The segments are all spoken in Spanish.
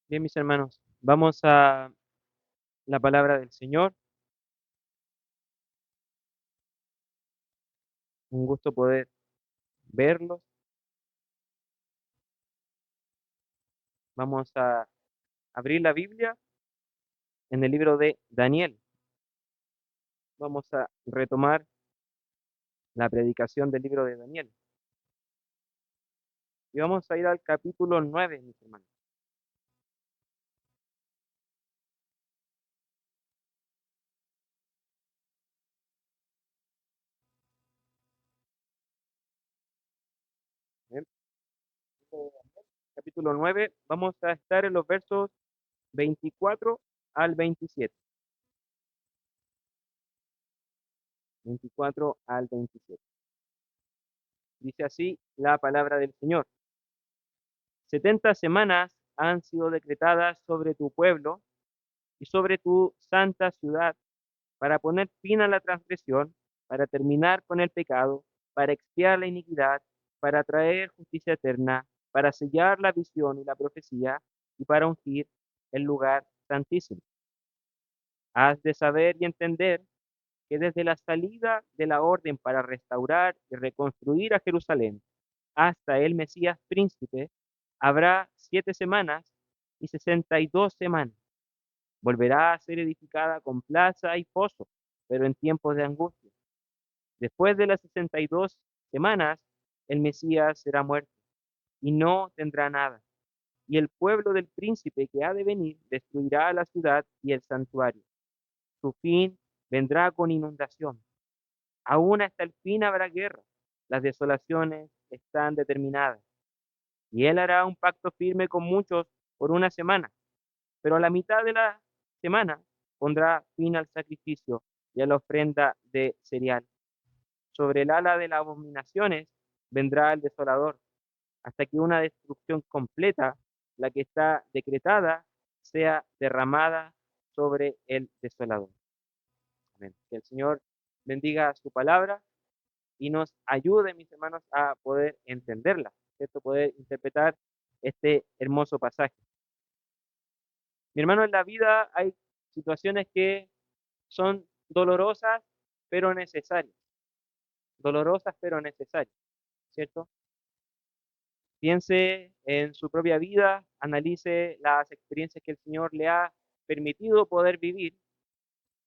Bien, mis hermanos, vamos a la palabra del Señor. Un gusto poder verlos. Vamos a abrir la Biblia en el libro de Daniel. Vamos a retomar la predicación del libro de Daniel. Y vamos a ir al capítulo 9, mis hermanos. Bien, capítulo 9, vamos a estar en los versos 24 al 27. 24 al 27. Dice así la palabra del Señor. 70 semanas han sido decretadas sobre tu pueblo y sobre tu santa ciudad, para poner fin a la transgresión, para terminar con el pecado, para expiar la iniquidad, para traer justicia eterna, para sellar la visión y la profecía, y para ungir el lugar santísimo. Has de saber y entender que desde la salida de la orden para restaurar y reconstruir a Jerusalén hasta el Mesías príncipe, habrá 7 semanas y 62 semanas. Volverá a ser edificada con plaza y foso, pero en tiempos de angustia. Después de las 62 semanas, el Mesías será muerto y no tendrá nada. Y el pueblo del príncipe que ha de venir destruirá la ciudad y el santuario. Su fin vendrá con inundación. Aún hasta el fin habrá guerra. Las desolaciones están determinadas. Y él hará un pacto firme con muchos por una semana, pero a la mitad de la semana pondrá fin al sacrificio y a la ofrenda de cereal. Sobre el ala de las abominaciones vendrá el desolador, hasta que una destrucción completa, la que está decretada, sea derramada sobre el desolador. Amén. Que el Señor bendiga su palabra y nos ayude, mis hermanos, a poder entenderla, ¿cierto? Poder interpretar este hermoso pasaje. Mi hermano, en la vida hay situaciones que son dolorosas, pero necesarias. Dolorosas, pero necesarias, ¿cierto? Piense en su propia vida, analice las experiencias que el Señor le ha permitido poder vivir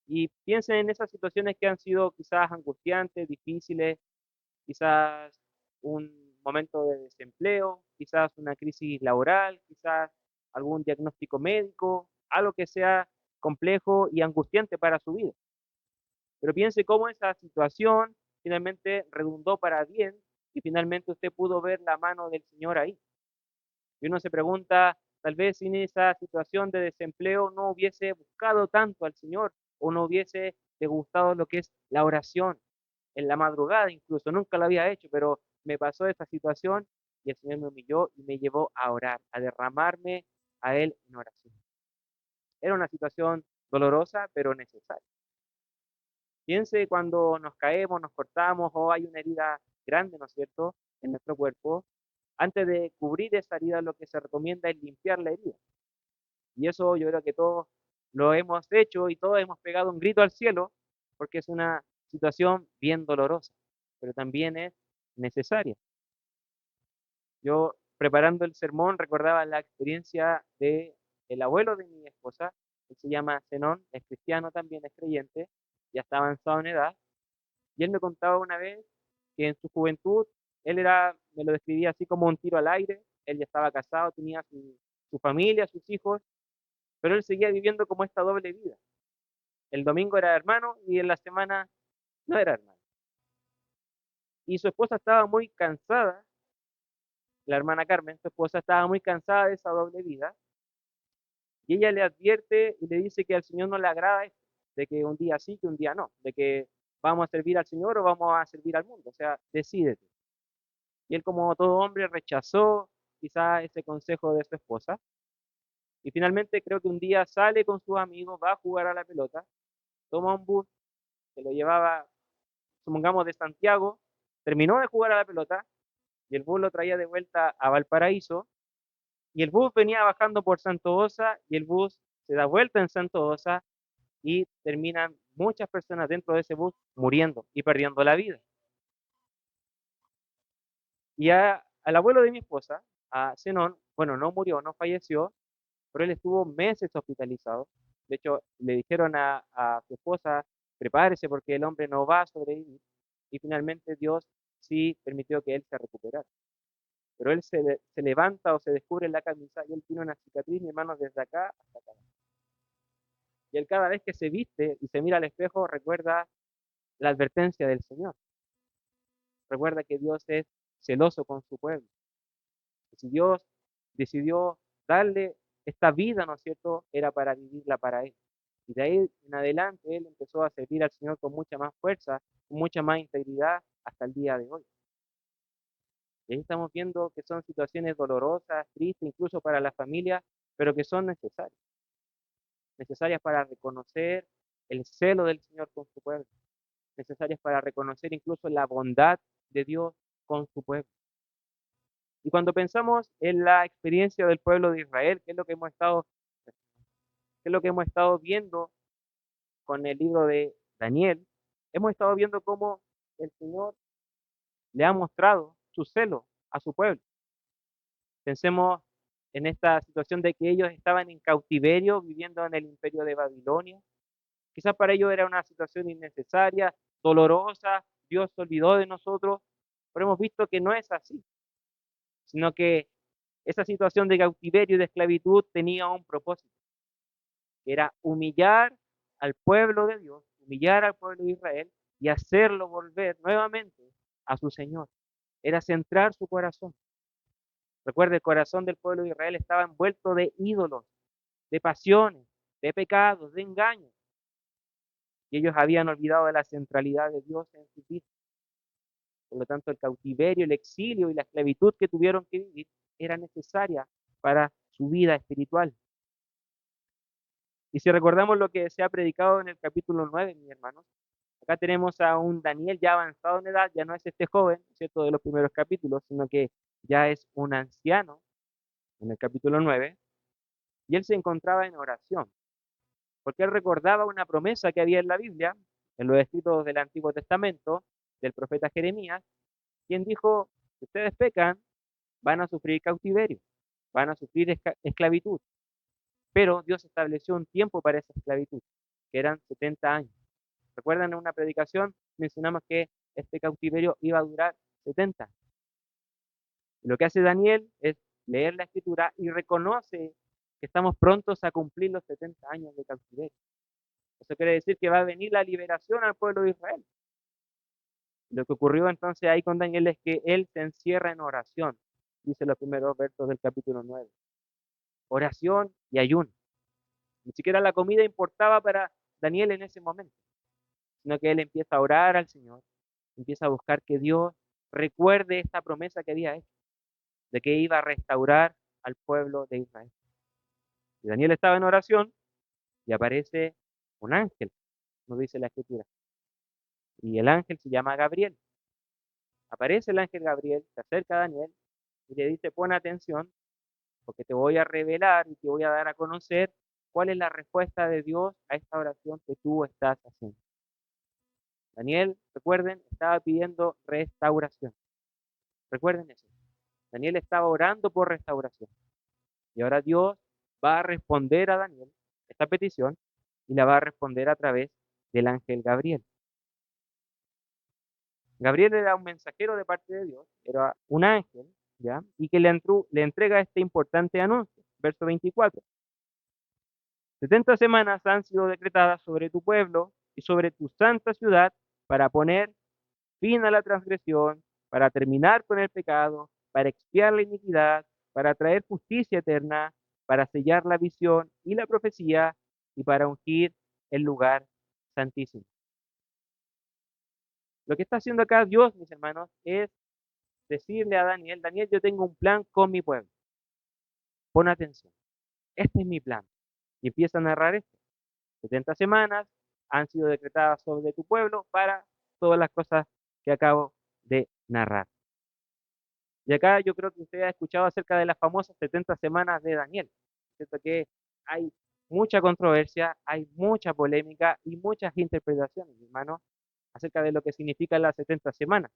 y piense en esas situaciones que han sido quizás angustiantes, difíciles, quizás un momento de desempleo, quizás una crisis laboral, quizás algún diagnóstico médico, algo que sea complejo y angustiante para su vida. Pero piense cómo esa situación finalmente redundó para bien y finalmente usted pudo ver la mano del Señor ahí. Y uno se pregunta, tal vez sin esa situación de desempleo no hubiese buscado tanto al Señor o no hubiese degustado lo que es la oración en la madrugada, incluso nunca lo había hecho, pero me pasó esta situación y el Señor me humilló y me llevó a orar, a derramarme a Él en oración. Era una situación dolorosa, pero necesaria. Piense cuando nos caemos, nos cortamos o hay una herida grande, ¿no es cierto?, en nuestro cuerpo. Antes de cubrir esa herida, lo que se recomienda es limpiar la herida. Y eso yo creo que todos lo hemos hecho y todos hemos pegado un grito al cielo porque es una situación bien dolorosa, pero también es necesaria. Yo preparando el sermón recordaba la experiencia de el abuelo de mi esposa, que se llama Zenón, es cristiano también, es creyente, ya está avanzado en edad, y él me contaba una vez que en su juventud él era, me lo describía así como un tiro al aire, él ya estaba casado, tenía su familia, sus hijos, pero él seguía viviendo como esta doble vida. El domingo era hermano y en la semana no era hermano. Y su esposa estaba muy cansada, la hermana Carmen, su esposa estaba muy cansada de esa doble vida, y ella le advierte y le dice que al Señor no le agrada esto, de que un día sí, que un día no, de que vamos a servir al Señor o vamos a servir al mundo, o sea, decídete. Y él, como todo hombre, rechazó quizá ese consejo de su esposa. Y finalmente creo que un día sale con sus amigos, va a jugar a la pelota, toma un bus que lo llevaba, supongamos, de Santiago, terminó de jugar a la pelota y el bus lo traía de vuelta a Valparaíso Y el bus venía bajando por Santo Osa y el bus se da vuelta en Santo Osa y terminan muchas personas dentro de ese bus muriendo y perdiendo la vida. Y al abuelo de mi esposa, a Zenón, bueno, no murió, no falleció, pero él estuvo meses hospitalizado. De hecho, le dijeron a su esposa, prepárese porque el hombre no va a sobrevivir. Y finalmente Dios sí permitió que él se recuperara. Pero él se levanta o se descubre en la camisa y él tiene una cicatriz, mi hermano, desde acá hasta acá. Y él cada vez que se viste y se mira al espejo recuerda la advertencia del Señor. Recuerda que Dios es celoso con su pueblo. Y si Dios decidió darle esta vida, ¿no es cierto?, era para vivirla para Él. Y de ahí en adelante Él empezó a servir al Señor con mucha más fuerza, con mucha más integridad hasta el día de hoy. Y ahí estamos viendo que son situaciones dolorosas, tristes, incluso para la familia, pero que son necesarias. Necesarias para reconocer el celo del Señor con su pueblo. Necesarias para reconocer incluso la bondad de Dios con su pueblo. Y cuando pensamos en la experiencia del pueblo de Israel, qué es lo que hemos estado viendo con el libro de Daniel, hemos estado viendo cómo el Señor le ha mostrado su celo a su pueblo. Pensemos en esta situación de que ellos estaban en cautiverio viviendo en el imperio de Babilonia. Quizás para ellos era una situación innecesaria, dolorosa, Dios se olvidó de nosotros, pero hemos visto que no es así, sino que esa situación de cautiverio y de esclavitud tenía un propósito, que era humillar al pueblo de Dios, humillar al pueblo de Israel y hacerlo volver nuevamente a su Señor. Era centrar su corazón. Recuerde, el corazón del pueblo de Israel estaba envuelto de ídolos, de pasiones, de pecados, de engaños. Y ellos habían olvidado de la centralidad de Dios en sus vidas. Por lo tanto, el cautiverio, el exilio y la esclavitud que tuvieron que vivir era necesaria para su vida espiritual. Y si recordamos lo que se ha predicado en el capítulo 9, mis hermanos, acá tenemos a un Daniel ya avanzado en edad, ya no es este joven, ¿cierto?, de los primeros capítulos, sino que ya es un anciano en el capítulo 9, y él se encontraba en oración, porque él recordaba una promesa que había en la Biblia, en los escritos del Antiguo Testamento, del profeta Jeremías, quien dijo, si ustedes pecan, van a sufrir cautiverio, van a sufrir esclavitud, pero Dios estableció un tiempo para esa esclavitud, que eran 70 años. ¿Recuerdan en una predicación? Mencionamos que este cautiverio iba a durar 70. Y lo que hace Daniel es leer la escritura y reconoce que estamos prontos a cumplir los 70 años de cautiverio. Eso quiere decir que va a venir la liberación al pueblo de Israel. Lo que ocurrió entonces ahí con Daniel es que él se encierra en oración, dice los primeros versos del capítulo 9. Oración y ayuno. Ni siquiera la comida importaba para Daniel en ese momento, sino que él empieza a orar al Señor, empieza a buscar que Dios recuerde esta promesa que había hecho, de que iba a restaurar al pueblo de Israel. Y Daniel estaba en oración y aparece un ángel, nos dice la escritura. Y el ángel se llama Gabriel. Aparece el ángel Gabriel, se acerca a Daniel y le dice, pon atención, porque te voy a revelar y te voy a dar a conocer cuál es la respuesta de Dios a esta oración que tú estás haciendo. Daniel, recuerden, estaba pidiendo restauración. Recuerden eso. Daniel estaba orando por restauración. Y ahora Dios va a responder a Daniel esta petición y la va a responder a través del ángel Gabriel. Gabriel era un mensajero de parte de Dios, era un ángel, ¿ya? Y que le entrega este importante anuncio. Verso 24. 70 semanas han sido decretadas sobre tu pueblo y sobre tu santa ciudad para poner fin a la transgresión, para terminar con el pecado, para expiar la iniquidad, para traer justicia eterna, para sellar la visión y la profecía y para ungir el lugar santísimo. Lo que está haciendo acá Dios, mis hermanos, es decirle a Daniel, Daniel, yo tengo un plan con mi pueblo. Pon atención. Este es mi plan. Y empieza a narrar esto. 70 semanas han sido decretadas sobre tu pueblo para todas las cosas que acabo de narrar. Y acá yo creo que usted ha escuchado acerca de las famosas 70 semanas de Daniel, ¿cierto? Que hay mucha controversia, hay mucha polémica y muchas interpretaciones, mi hermano, acerca de lo que significan las 70 semanas.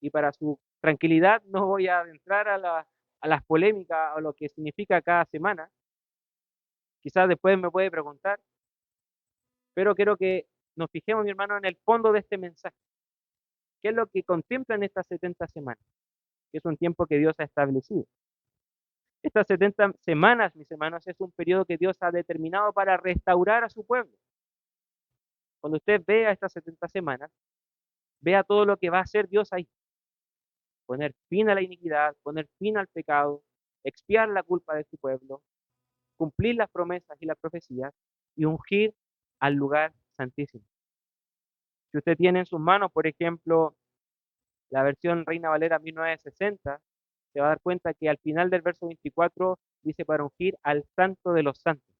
Y para su tranquilidad no voy a adentrar a las polémicas o lo que significa cada semana. Quizás después me puede preguntar, pero quiero que nos fijemos, mi hermano, en el fondo de este mensaje. ¿Qué es lo que contemplan estas 70 semanas? Que es un tiempo que Dios ha establecido. Estas 70 semanas, mis hermanos, es un periodo que Dios ha determinado para restaurar a su pueblo. Cuando usted vea estas 70 semanas, vea todo lo que va a hacer Dios ahí. Poner fin a la iniquidad, poner fin al pecado, expiar la culpa de su pueblo, cumplir las promesas y las profecías y ungir al lugar santísimo. Si usted tiene en sus manos, por ejemplo, la versión Reina Valera 1960, se va a dar cuenta que al final del verso 24 dice para ungir al santo de los santos.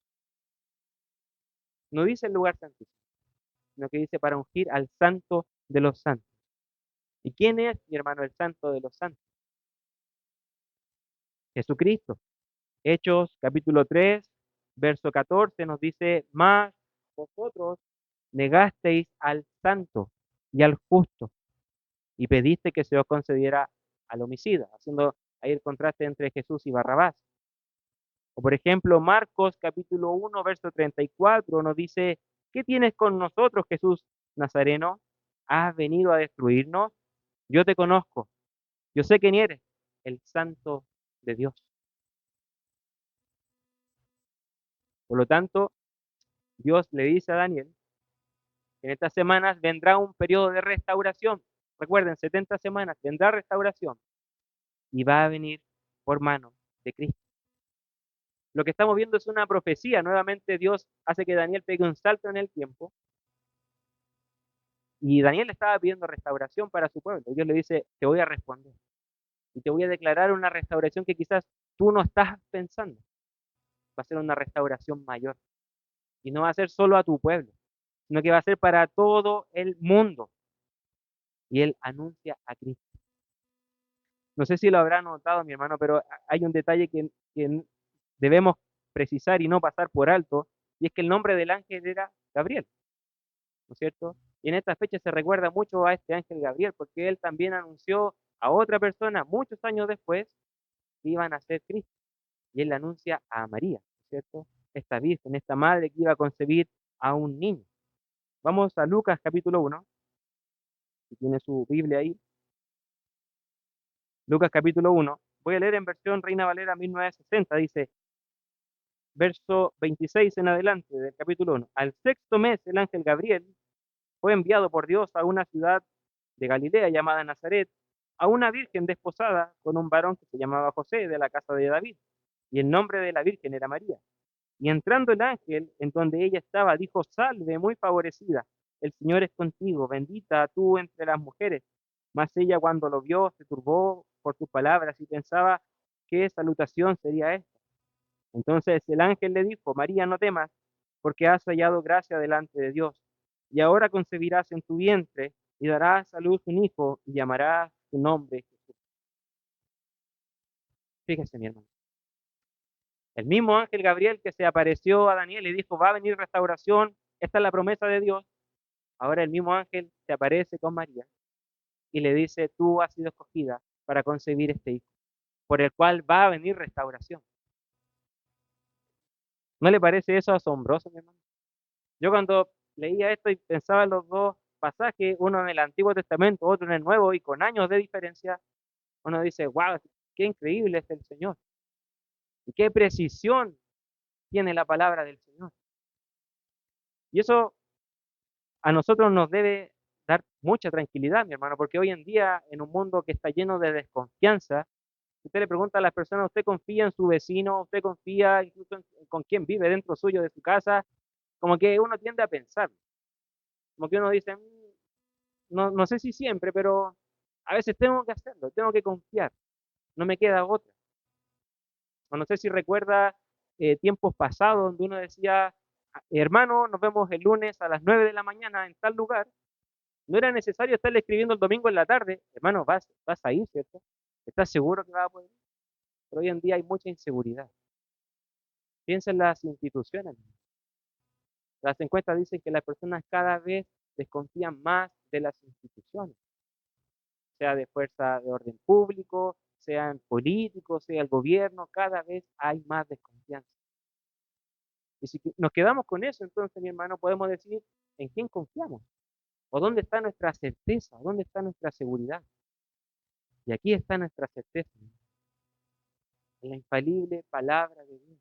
No dice el lugar santísimo, sino que dice para ungir al santo de los santos. ¿Y quién es, mi hermano, el santo de los santos? Jesucristo. Hechos capítulo 3, verso 14 nos dice, más vosotros negasteis al santo y al justo y pediste que se os concediera al homicida, haciendo ahí el contraste entre Jesús y Barrabás. O por ejemplo, Marcos capítulo 1, verso 34 nos dice, ¿qué tienes con nosotros, Jesús Nazareno? ¿Has venido a destruirnos? Yo te conozco, yo sé quién eres, el santo de Dios. Por lo tanto, Dios le dice a Daniel, que en estas semanas vendrá un periodo de restauración. Recuerden, 70 semanas vendrá restauración y va a venir por mano de Cristo. Lo que estamos viendo es una profecía. Nuevamente Dios hace que Daniel pegue un salto en el tiempo y Daniel estaba pidiendo restauración para su pueblo. Dios le dice, te voy a responder y te voy a declarar una restauración que quizás tú no estás pensando. Va a ser una restauración mayor y no va a ser solo a tu pueblo, sino que va a ser para todo el mundo. Y él anuncia a Cristo. No sé si lo habrá notado, mi hermano, pero hay un detalle que debemos precisar y no pasar por alto, y es que el nombre del ángel era Gabriel, ¿no es cierto? Y en esta fecha se recuerda mucho a este ángel Gabriel, porque él también anunció a otra persona muchos años después que iban a ser Cristo, y él le anuncia a María, ¿no es cierto? Esta virgen, esta madre que iba a concebir a un niño. Vamos a Lucas capítulo 1, si tiene su Biblia ahí. Lucas capítulo 1. Voy a leer en versión Reina Valera 1960. Dice, verso 26 en adelante del capítulo 1. Al sexto mes, el ángel Gabriel fue enviado por Dios a una ciudad de Galilea llamada Nazaret, a una virgen desposada con un varón que se llamaba José de la casa de David, y el nombre de la virgen era María. Y entrando el ángel en donde ella estaba, dijo, salve, muy favorecida, el Señor es contigo, bendita tú entre las mujeres. Mas ella cuando lo vio se turbó por sus palabras y pensaba qué salutación sería esta. Entonces el ángel le dijo, María, no temas, porque has hallado gracia delante de Dios, y ahora concebirás en tu vientre y darás a luz un hijo y llamarás su nombre Jesús. Fíjese, mi hermano. El mismo ángel Gabriel que se apareció a Daniel y dijo, va a venir restauración, esta es la promesa de Dios. Ahora el mismo ángel se aparece con María y le dice, tú has sido escogida para concebir este hijo, por el cual va a venir restauración. ¿No le parece eso asombroso, mi hermano? Yo cuando leía esto y pensaba en los dos pasajes, uno en el Antiguo Testamento, otro en el Nuevo, y con años de diferencia, uno dice, wow, qué increíble es el Señor. Y qué precisión tiene la palabra del Señor. Y eso a nosotros nos debe dar mucha tranquilidad, mi hermano, porque hoy en día, en un mundo que está lleno de desconfianza, si usted le pregunta a las personas, ¿usted confía en su vecino? ¿Usted confía incluso en con quién vive dentro suyo de su casa? Como que uno tiende a pensar, como que uno dice, no sé si siempre, pero a veces tengo que hacerlo, tengo que confiar, no me queda otra. O no sé si recuerda tiempos pasados donde uno decía, hermano, nos vemos el lunes a las 9 de la mañana en tal lugar. No era necesario estarle escribiendo el domingo en la tarde, hermano, vas a ir, ¿cierto? ¿Estás seguro que vas a poder? Pero hoy en día hay mucha inseguridad. Piensa en las instituciones. Las encuestas dicen que las personas cada vez desconfían más de las instituciones, sea de fuerza de orden público, sean políticos, sea el gobierno, cada vez hay más desconfianza. Y si nos quedamos con eso, entonces, mi hermano, podemos decir en quién confiamos, o dónde está nuestra certeza, o dónde está nuestra seguridad. Y aquí está nuestra certeza, en la infalible palabra de Dios.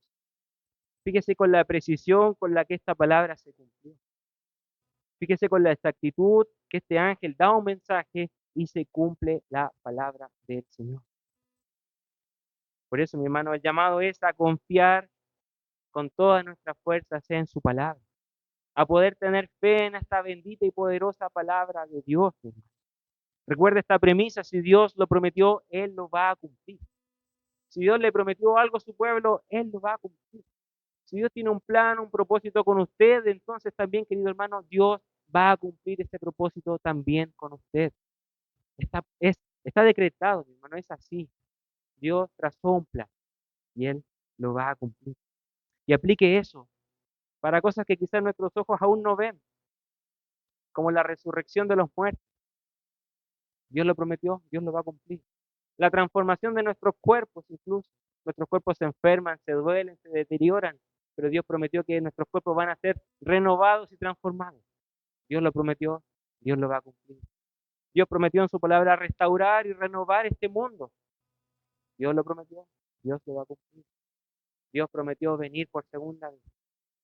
Fíjese con la precisión con la que esta palabra se cumplió. Fíjese con la exactitud que este ángel da un mensaje y se cumple la palabra del Señor. Por eso, mi hermano, el llamado es a confiar con todas nuestras fuerzas en su palabra, a poder tener fe en esta bendita y poderosa palabra de Dios, mi hermano. Recuerda esta premisa, si Dios lo prometió, Él lo va a cumplir. Si Dios le prometió algo a su pueblo, Él lo va a cumplir. Si Dios tiene un plan, un propósito con usted, entonces también, querido hermano, Dios va a cumplir este propósito también con usted. Está decretado, mi hermano, es así. Dios trazó un plan y Él lo va a cumplir. Y aplique eso para cosas que quizás nuestros ojos aún no ven, como la resurrección de los muertos. Dios lo prometió, Dios lo va a cumplir. La transformación de nuestros cuerpos incluso. Nuestros cuerpos se enferman, se duelen, se deterioran, pero Dios prometió que nuestros cuerpos van a ser renovados y transformados. Dios lo prometió, Dios lo va a cumplir. Dios prometió en su palabra restaurar y renovar este mundo. Dios lo prometió, Dios lo va a cumplir. Dios prometió venir por segunda vez,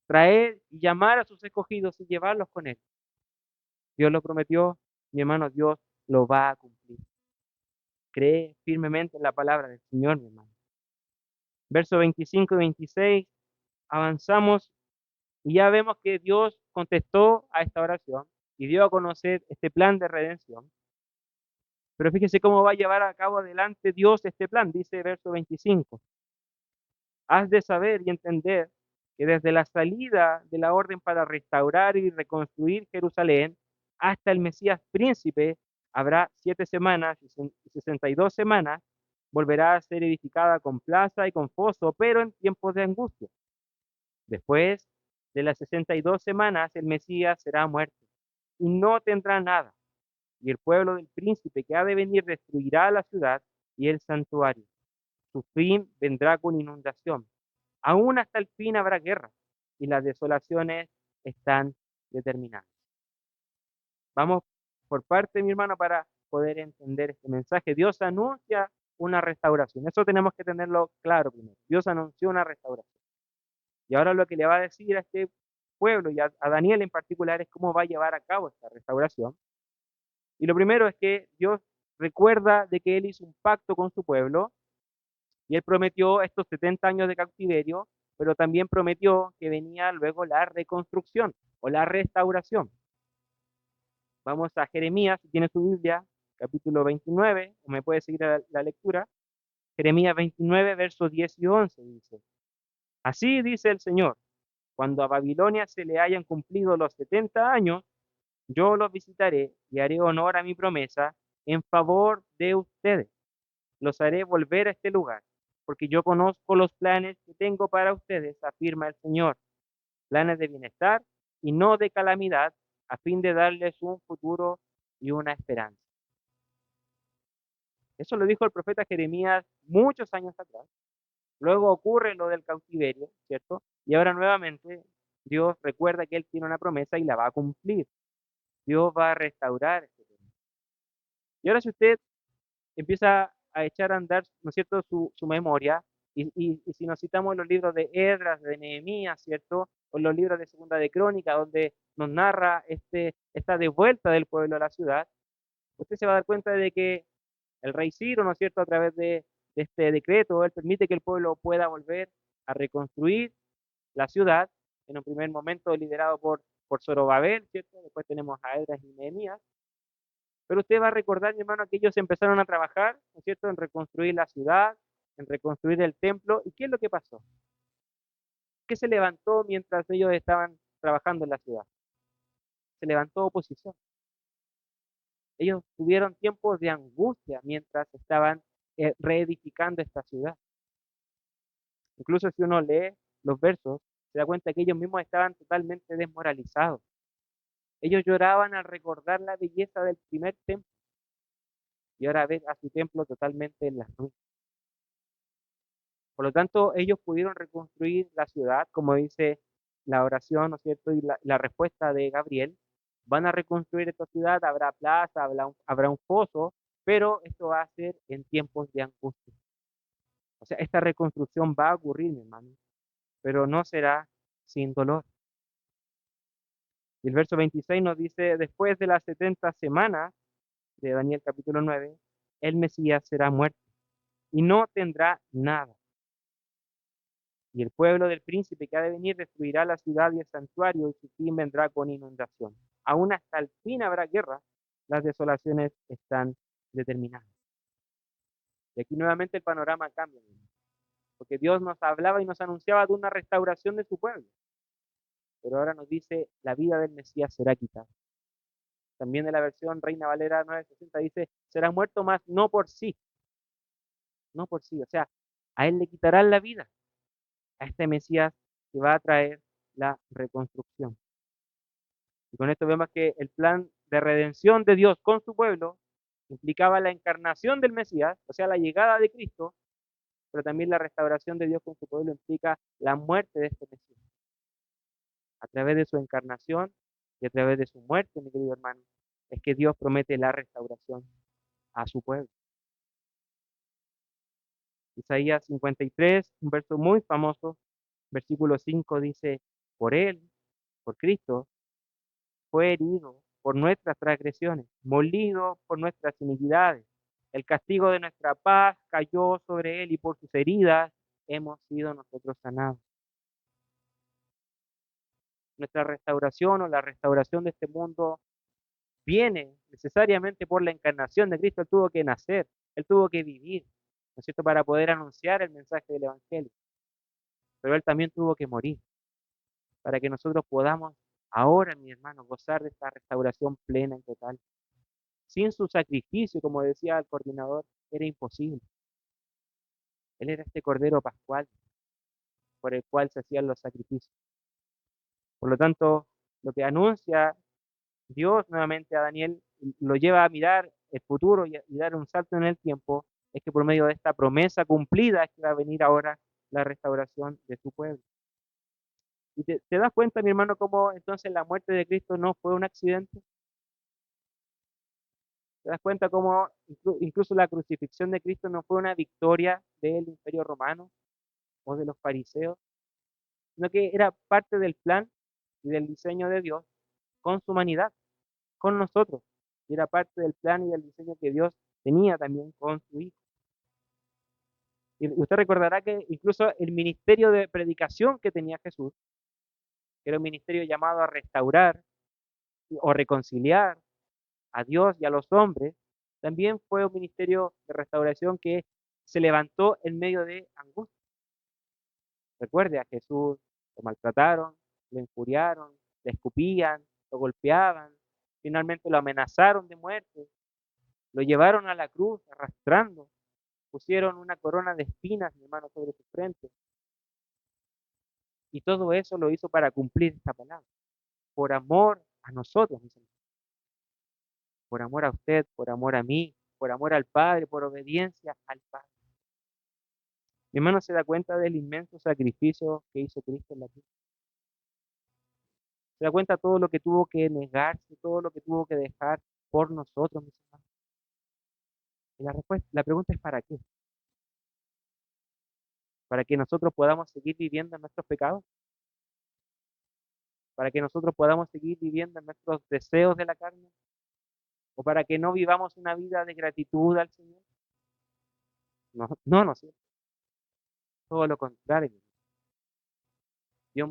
traer y llamar a sus escogidos y llevarlos con Él. Dios lo prometió, mi hermano, Dios lo va a cumplir. Cree firmemente en la palabra del Señor, mi hermano. Versos 25 y 26, avanzamos y ya vemos que Dios contestó a esta oración y dio a conocer este plan de redención. Pero fíjese cómo va a llevar a cabo adelante Dios este plan, dice verso 25. Has de saber y entender que desde la salida de la orden para restaurar y reconstruir Jerusalén hasta el Mesías príncipe habrá 7 semanas y 62 semanas, volverá a ser edificada con plaza y con foso, pero en tiempos de angustia. Después de las 62 semanas el Mesías será muerto y no tendrá nada, y el pueblo del príncipe que ha de venir destruirá la ciudad y el santuario. Su fin vendrá con inundación. Aún hasta el fin habrá guerra y las desolaciones están determinadas. Vamos por parte, mi hermano, para poder entender este mensaje. Dios anuncia una restauración. Eso tenemos que tenerlo claro primero. Dios anunció una restauración. Y ahora lo que le va a decir a este pueblo y a Daniel en particular es cómo va a llevar a cabo esta restauración. Y lo primero es que Dios recuerda de que Él hizo un pacto con su pueblo y Él prometió estos 70 años de cautiverio, pero también prometió que venía luego la reconstrucción o la restauración. Vamos a Jeremías, si tiene su Biblia, capítulo 29, o me puede seguir la lectura. Jeremías 29, versos 10 y 11 dice, así dice el Señor, cuando a Babilonia se le hayan cumplido los 70 años, yo los visitaré y haré honor a mi promesa en favor de ustedes. Los haré volver a este lugar, porque yo conozco los planes que tengo para ustedes, afirma el Señor, planes de bienestar y no de calamidad, a fin de darles un futuro y una esperanza. Eso lo dijo el profeta Jeremías muchos años atrás. Luego ocurre lo del cautiverio, ¿cierto? Y ahora nuevamente Dios recuerda que Él tiene una promesa y la va a cumplir. Dios va a restaurar este tema. Y ahora si usted empieza a echar a andar, ¿no es cierto?, su memoria, y si nos citamos los libros de Esdras, de Nehemías, ¿cierto?, o los libros de Segunda de Crónica, donde nos narra esta devuelta del pueblo a la ciudad, usted se va a dar cuenta de que el rey Ciro, ¿no es cierto?, a través de este decreto, él permite que el pueblo pueda volver a reconstruir la ciudad, en un primer momento liderado por Zorobabel, ¿cierto? Después tenemos a Esdras y Nehemías, pero usted va a recordar, mi hermano, que ellos empezaron a trabajar, ¿no es cierto?, en reconstruir la ciudad, en reconstruir el templo. ¿Y qué es lo que pasó? ¿Qué se levantó mientras ellos estaban trabajando en la ciudad? Se levantó oposición. Ellos tuvieron tiempos de angustia mientras estaban reedificando esta ciudad. Incluso si uno lee los versos, se da cuenta que ellos mismos estaban totalmente desmoralizados. Ellos lloraban al recordar la belleza del primer templo y ahora ven a su templo totalmente en las ruinas. Por lo tanto, ellos pudieron reconstruir la ciudad, como dice la oración, ¿no es cierto? Y la respuesta de Gabriel, van a reconstruir esta ciudad, habrá plaza, habrá un foso, pero esto va a ser en tiempos de angustia. O sea, esta reconstrucción va a ocurrir, mi hermano, pero no será sin dolor. Y el verso 26 nos dice, después de las 70 semanas de Daniel capítulo 9, el Mesías será muerto y no tendrá nada. Y el pueblo del príncipe que ha de venir destruirá la ciudad y el santuario, y su fin vendrá con inundación. Aún hasta el fin habrá guerra, las desolaciones están determinadas. Y aquí nuevamente el panorama cambia, porque Dios nos hablaba y nos anunciaba de una restauración de su pueblo, pero ahora nos dice la vida del Mesías será quitada. También en la versión Reina Valera 960 dice, será muerto más no por sí, no por sí, o sea, a él le quitarán la vida, a este Mesías que va a traer la reconstrucción. Y con esto vemos que el plan de redención de Dios con su pueblo implicaba la encarnación del Mesías, o sea, la llegada de Cristo, pero también la restauración de Dios con su pueblo implica la muerte de este Mesías. A través de su encarnación y a través de su muerte, mi querido hermano, es que Dios promete la restauración a su pueblo. Isaías 53, un verso muy famoso, versículo 5 dice, por él, por Cristo, fue herido por nuestras transgresiones, molido por nuestras iniquidades. El castigo de nuestra paz cayó sobre él y por sus heridas hemos sido nosotros sanados. Nuestra restauración o la restauración de este mundo viene necesariamente por la encarnación de Cristo. Él tuvo que nacer, él tuvo que vivir, ¿no es cierto?, para poder anunciar el mensaje del Evangelio. Pero él también tuvo que morir para que nosotros podamos ahora, mi hermano, gozar de esta restauración plena y total. Sin su sacrificio, como decía el coordinador, era imposible. Él era este cordero pascual por el cual se hacían los sacrificios. Por lo tanto, lo que anuncia Dios nuevamente a Daniel, lo lleva a mirar el futuro y dar un salto en el tiempo, es que por medio de esta promesa cumplida es que va a venir ahora la restauración de su pueblo. Y te das cuenta, mi hermano, cómo entonces la muerte de Cristo no fue un accidente. ¿Te das cuenta cómo incluso la crucifixión de Cristo no fue una victoria del Imperio Romano o de los fariseos, sino que era parte del plan y del diseño de Dios con su humanidad, con nosotros? Y era parte del plan y del diseño que Dios tenía también con su Hijo. Y usted recordará que incluso el ministerio de predicación que tenía Jesús, que era un ministerio llamado a restaurar o reconciliar a Dios y a los hombres, también fue un ministerio de restauración que se levantó en medio de angustia. Recuerde, a Jesús lo maltrataron, lo injuriaron, le escupían, lo golpeaban, finalmente lo amenazaron de muerte, lo llevaron a la cruz arrastrando, pusieron una corona de espinas, mi hermano, sobre su frente. Y todo eso lo hizo para cumplir esta palabra, por amor a nosotros, mis hermanos, por amor a usted, por amor a mí, por amor al Padre, por obediencia al Padre. Mi hermano se da cuenta del inmenso sacrificio que hizo Cristo en la cruz. Se da cuenta todo lo que tuvo que negarse, todo lo que tuvo que dejar por nosotros, mis hermanos. Y la pregunta es ¿para qué? ¿Para que nosotros podamos seguir viviendo en nuestros pecados? ¿Para que nosotros podamos seguir viviendo en nuestros deseos de la carne? ¿O para que no vivamos una vida de gratitud al Señor? No, no, no es cierto. Todo lo contrario. Dios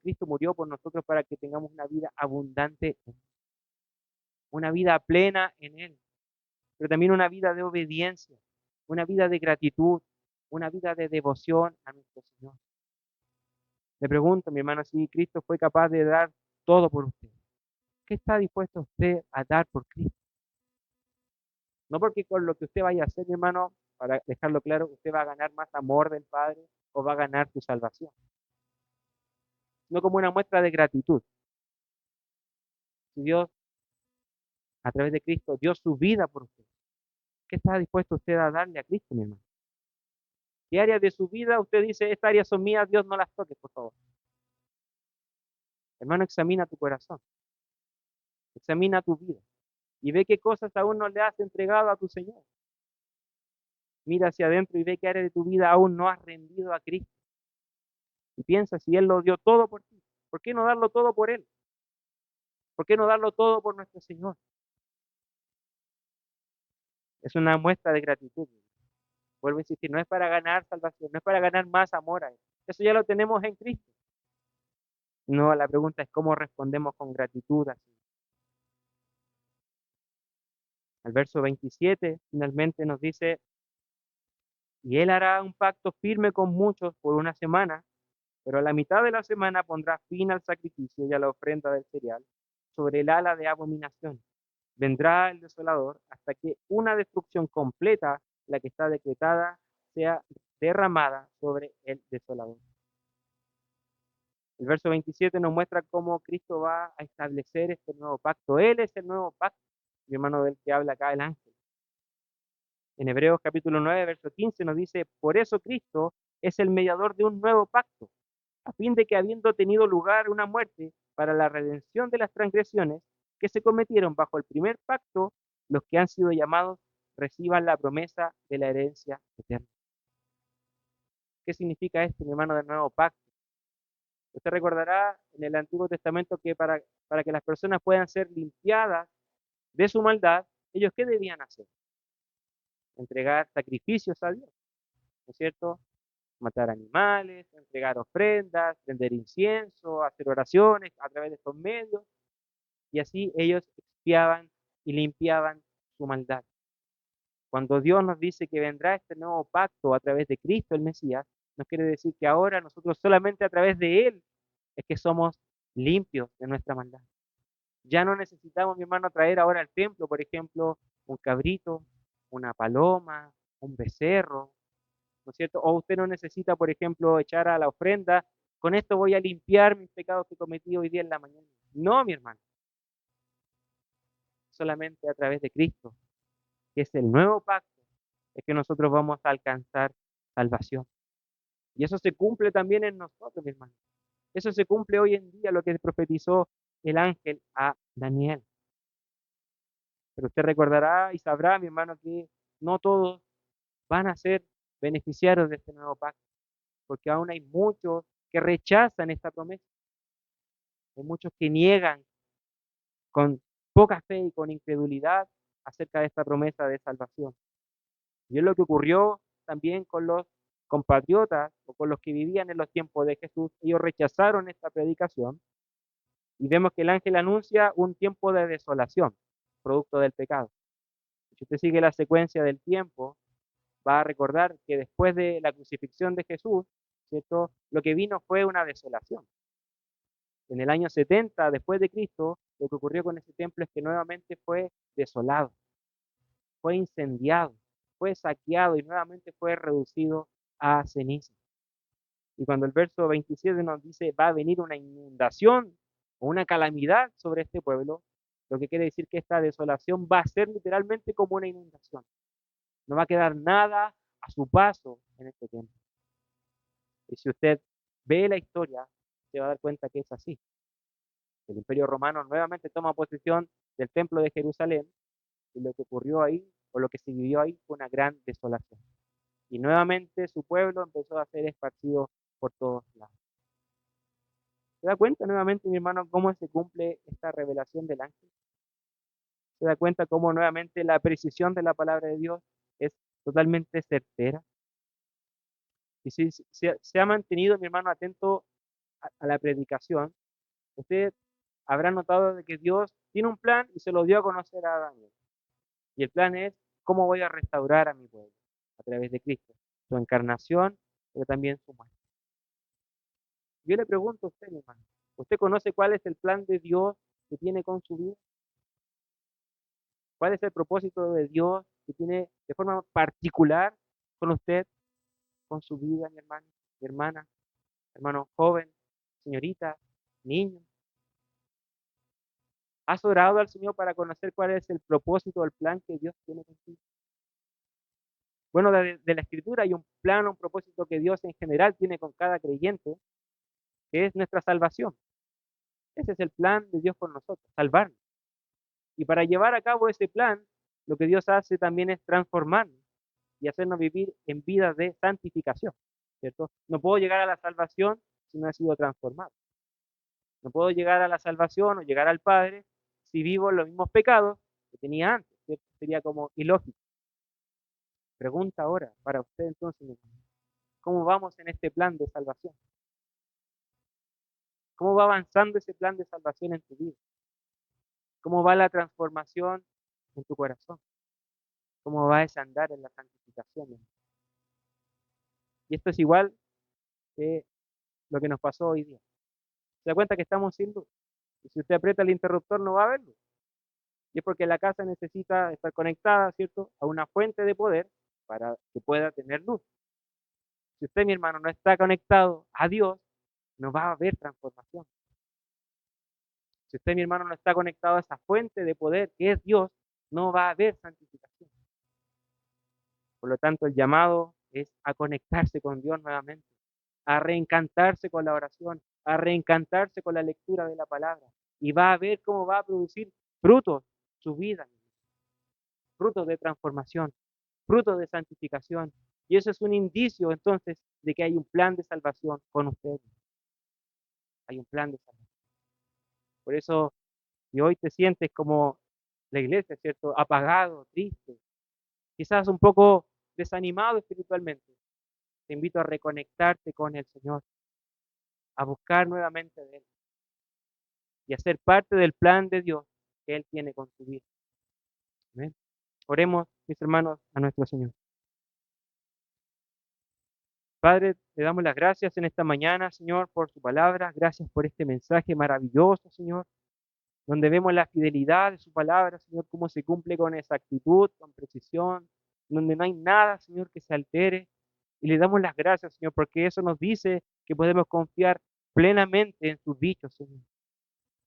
Cristo murió por nosotros para que tengamos una vida abundante, una vida plena en Él, pero también una vida de obediencia, una vida de gratitud, una vida de devoción a nuestro Señor. Le pregunto, mi hermano, si Cristo fue capaz de dar todo por usted, ¿qué está dispuesto usted a dar por Cristo? No porque con lo que usted vaya a hacer, mi hermano, para dejarlo claro, usted va a ganar más amor del Padre o va a ganar su salvación, no como una muestra de gratitud. Si Dios, a través de Cristo, dio su vida por usted, ¿qué está dispuesto usted a darle a Cristo, mi hermano? ¿Qué áreas de su vida usted dice, estas áreas son mías, Dios no las toques, por favor? Hermano, examina tu corazón, examina tu vida y ve qué cosas aún no le has entregado a tu Señor. Mira hacia adentro y ve qué área de tu vida aún no has rendido a Cristo. Y piensa si Él lo dio todo por ti, ¿por qué no darlo todo por Él? ¿Por qué no darlo todo por nuestro Señor? Es una muestra de gratitud. Vuelvo a insistir, no es para ganar salvación, no es para ganar más amor a Él. Eso ya lo tenemos en Cristo. No, la pregunta es cómo respondemos con gratitud así. El verso 27 finalmente nos dice, y Él hará un pacto firme con muchos por una semana, pero a la mitad de la semana pondrá fin al sacrificio y a la ofrenda del cereal sobre el ala de abominación. Vendrá el desolador hasta que una destrucción completa, la que está decretada, sea derramada sobre el desolador. El verso 27 nos muestra cómo Cristo va a establecer este nuevo pacto. Él es el nuevo pacto, mi hermano, del que habla acá el ángel. En Hebreos capítulo 9, verso 15 nos dice, por eso Cristo es el mediador de un nuevo pacto, a fin de que habiendo tenido lugar una muerte para la redención de las transgresiones que se cometieron bajo el primer pacto, los que han sido llamados reciban la promesa de la herencia eterna. ¿Qué significa esto, mi hermano, del nuevo pacto? Usted recordará en el Antiguo Testamento que para que las personas puedan ser limpiadas de su maldad, ellos ¿qué debían hacer? Entregar sacrificios a Dios, ¿no es cierto? Matar animales, entregar ofrendas, prender incienso, hacer oraciones a través de estos medios, y así ellos expiaban y limpiaban su maldad. Cuando Dios nos dice que vendrá este nuevo pacto a través de Cristo el Mesías, nos quiere decir que ahora nosotros solamente a través de Él es que somos limpios de nuestra maldad. Ya no necesitamos, mi hermano, traer ahora al templo, por ejemplo, un cabrito, una paloma, un becerro, ¿no es cierto? O usted no necesita, por ejemplo, echar a la ofrenda, con esto voy a limpiar mis pecados que cometí hoy día en la mañana. No, mi hermano, solamente a través de Cristo, que es el nuevo pacto, es que nosotros vamos a alcanzar salvación. Y eso se cumple también en nosotros, mi hermano. Eso se cumple hoy en día, lo que profetizó el ángel a Daniel. Pero usted recordará y sabrá, mi hermano, que no todos van a ser beneficiarios de este nuevo pacto, porque aún hay muchos que rechazan esta promesa. Hay muchos que niegan con poca fe y con incredulidad acerca de esta promesa de salvación. Y es lo que ocurrió también con los compatriotas o con los que vivían en los tiempos de Jesús. Ellos rechazaron esta predicación y vemos que el ángel anuncia un tiempo de desolación, producto del pecado. Si usted sigue la secuencia del tiempo, va a recordar que después de la crucifixión de Jesús, ¿cierto? Lo que vino fue una desolación. En el año 70 después de Cristo, lo que ocurrió con ese templo es que nuevamente fue desolado, fue incendiado, fue saqueado y nuevamente fue reducido a ceniza. Y cuando el verso 27 nos dice va a venir una inundación o una calamidad sobre este pueblo, lo que quiere decir que esta desolación va a ser literalmente como una inundación. No va a quedar nada a su paso en este tiempo. Y si usted ve la historia, se va a dar cuenta que es así. El Imperio Romano nuevamente toma posesión del Templo de Jerusalén y lo que ocurrió ahí o lo que se vivió ahí fue una gran desolación. Y nuevamente su pueblo empezó a ser esparcido por todos lados. ¿Se da cuenta nuevamente, mi hermano, cómo se cumple esta revelación del ángel? ¿Se da cuenta cómo nuevamente la precisión de la palabra de Dios es totalmente certera? Y si se ha mantenido, mi hermano, atento a la predicación, usted habrá notado de que Dios tiene un plan y se lo dio a conocer a Daniel. Y el plan es cómo voy a restaurar a mi pueblo a través de Cristo, su encarnación, pero también su muerte. Yo le pregunto a usted, mi hermano, ¿usted conoce cuál es el plan de Dios que tiene con su vida? ¿Cuál es el propósito de Dios que tiene de forma particular con usted, con su vida, mi hermana, hermano joven, señorita, niño. ¿Has orado al Señor para conocer cuál es el propósito o el plan que Dios tiene contigo? Bueno, de la Escritura hay un plan, un propósito que Dios en general tiene con cada creyente, que es nuestra salvación. Ese es el plan de Dios con nosotros, salvarnos. Y para llevar a cabo ese plan, lo que Dios hace también es transformarnos y hacernos vivir en vida de santificación, ¿cierto? No puedo llegar a la salvación si no he sido transformado. No puedo llegar a la salvación o llegar al Padre si vivo en los mismos pecados que tenía antes, ¿cierto? Sería como ilógico. Pregunta ahora para usted entonces, mi hermano, ¿cómo vamos en este plan de salvación? ¿Cómo va avanzando ese plan de salvación en tu vida? ¿Cómo va la transformación en tu corazón? ¿Cómo va ese andar en la santificación, mi hermano? Y esto es igual que lo que nos pasó hoy día. Se da cuenta que estamos sin luz. Y si usted aprieta el interruptor no va a haber luz. Y es porque la casa necesita estar conectada, ¿cierto?, a una fuente de poder para que pueda tener luz. Si usted, mi hermano, no está conectado a Dios, no va a haber transformación. Si usted, mi hermano, no está conectado a esa fuente de poder que es Dios, no va a haber santificación. Por lo tanto, el llamado es a conectarse con Dios nuevamente, a reencantarse con la oración, a reencantarse con la lectura de la palabra. Y va a ver cómo va a producir frutos su vida, frutos de transformación, frutos de santificación. Y eso es un indicio entonces de que hay un plan de salvación con ustedes. Hay un plan de salvación. Por eso, si hoy te sientes como la iglesia, ¿cierto? Apagado, triste, quizás un poco desanimado espiritualmente, te invito a reconectarte con el Señor, a buscar nuevamente de Él y a ser parte del plan de Dios que Él tiene con tu vida. Amén. Oremos, mis hermanos, a nuestro Señor. Padre, te damos las gracias en esta mañana, Señor, por su palabra. Gracias por este mensaje maravilloso, Señor, donde vemos la fidelidad de su palabra, Señor, cómo se cumple con exactitud, con precisión, donde no hay nada, Señor, que se altere. Y le damos las gracias, Señor, porque eso nos dice que podemos confiar plenamente en sus dichos, Señor.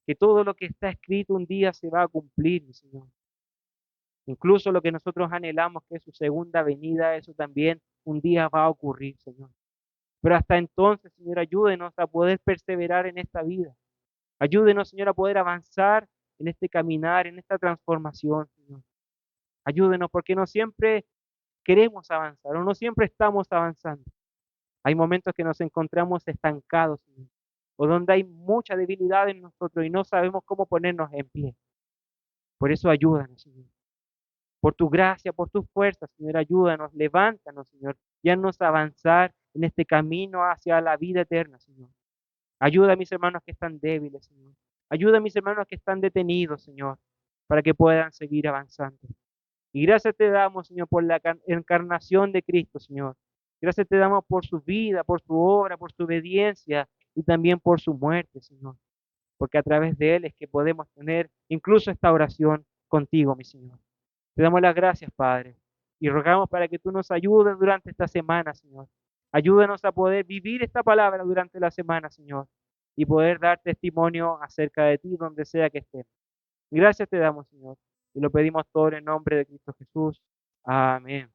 Que todo lo que está escrito un día se va a cumplir, mi Señor. Incluso lo que nosotros anhelamos, que es su segunda venida, eso también un día va a ocurrir, Señor. Pero hasta entonces, Señor, ayúdenos a poder perseverar en esta vida. Ayúdenos, Señor, a poder avanzar en este caminar, en esta transformación, Señor. Ayúdenos porque no siempre queremos avanzar o no siempre estamos avanzando. Hay momentos que nos encontramos estancados, Señor, o donde hay mucha debilidad en nosotros y no sabemos cómo ponernos en pie. Por eso ayúdanos, Señor. Por tu gracia, por tu fuerza, Señor, ayúdanos, levántanos, Señor, y haznos avanzar en este camino hacia la vida eterna, Señor. Ayuda a mis hermanos que están débiles, Señor. Ayuda a mis hermanos que están detenidos, Señor, para que puedan seguir avanzando. Y gracias te damos, Señor, por la encarnación de Cristo, Señor. Gracias te damos por su vida, por su obra, por su obediencia y también por su muerte, Señor. Porque a través de Él es que podemos tener incluso esta oración contigo, mi Señor. Te damos las gracias, Padre, y rogamos para que tú nos ayudes durante esta semana, Señor. Ayúdanos a poder vivir esta palabra durante la semana, Señor, y poder dar testimonio acerca de ti donde sea que estemos. Gracias te damos, Señor, y lo pedimos todo en el nombre de Cristo Jesús. Amén.